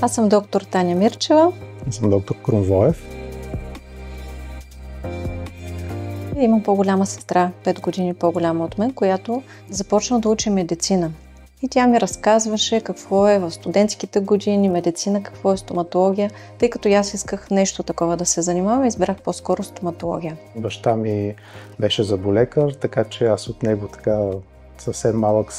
Аз съм доктор Таня Мирчева. Аз съм доктор Крумвоев. Имам по-голяма сестра, 5 години по-голяма от мен, която започна да учи медицина. И тя ми разказваше какво е в студентските години, медицина, какво е стоматология. Тъй като аз исках нещо такова да се занимавам, избрах по-скоро стоматология. Баща ми беше зъболекар, така че аз от него така съвсем малък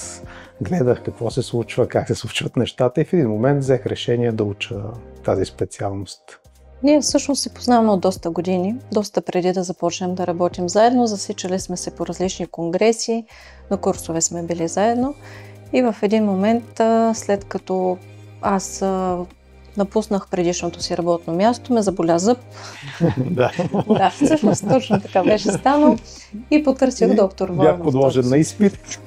гледах какво се случва, как се случват нещата и в един момент взех решение да уча тази специалност. Ние всъщност се познаваме от доста години, доста преди да започнем да работим заедно. Засичали сме се по различни конгреси, на курсове сме били заедно. И в един момент, след като аз напуснах предишното си работно място, ме заболя зъб. Да. Да, всъщност точно така беше станало. И потърсих доктор Воев. Бях подложен на изпит.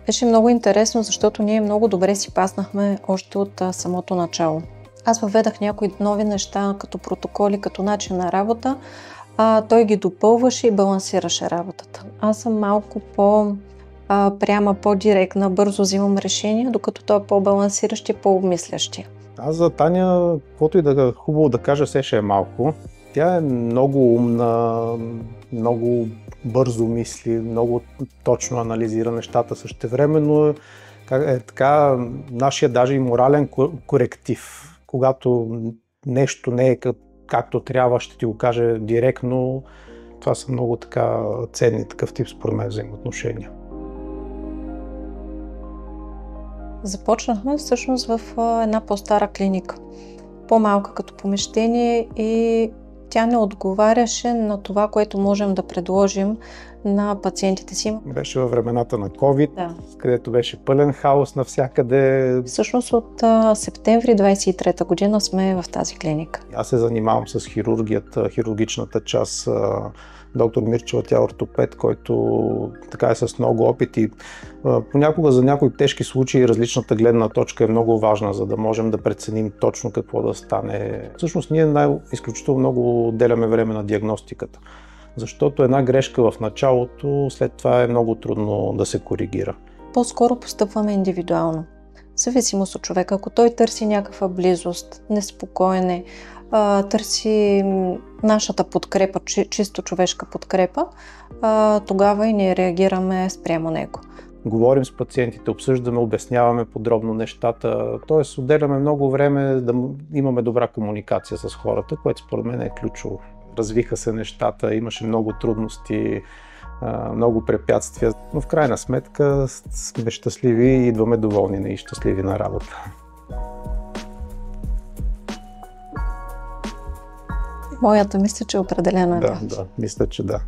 Беше много интересно, защото ние много добре си паснахме още от самото начало. Аз въведах някои нови неща, като протоколи, като начин на работа, а той ги допълваше и балансираше работата. Аз съм малко по-пряма, по-директна, бързо взимам решения, докато той е по-балансиращ и по-обмислящи. Аз за Таня, каквото и да е хубаво да кажа, все ще е малко. Тя е много умна, много бързо мисли, много точно анализира нещата. Същевременно е така нашия даже и морален коректив. Когато нещо не е както трябва, ще ти го каже директно. Това са много така ценни такъв тип според мен взаимоотношения. Започнахме всъщност в една по-стара клиника. По-малка като помещение и тя не отговаряше на това, което можем да предложим на пациентите си. Беше във времената на COVID, да, където беше пълен хаос навсякъде. Всъщност от септември 23-та година сме в тази клиника. Аз се занимавам с хирургията, хирургичната част. Доктор Мирчева, тя е ортопед, който така е с много опит и понякога за някои тежки случаи различната гледна точка е много важна, за да можем да преценим точно какво да стане. Всъщност ние изключително много отделяме време на диагностиката, защото една грешка в началото след това е много трудно да се коригира. По-скоро постъпваме индивидуално. В зависимост от човека, ако той търси някаква близост, неспокоене, търси нашата подкрепа, чисто човешка подкрепа, тогава и ние реагираме спрямо него. Говорим с пациентите, обсъждаме, обясняваме подробно нещата, т.е. отделяме много време да имаме добра комуникация с хората, което според мен е ключово. Развиха се нещата, имаше много трудности, много препятствия, но в крайна сметка сме щастливи и идваме доволни и щастливи на работа. Моята мисля, че определено е да. Да, мисля, че да.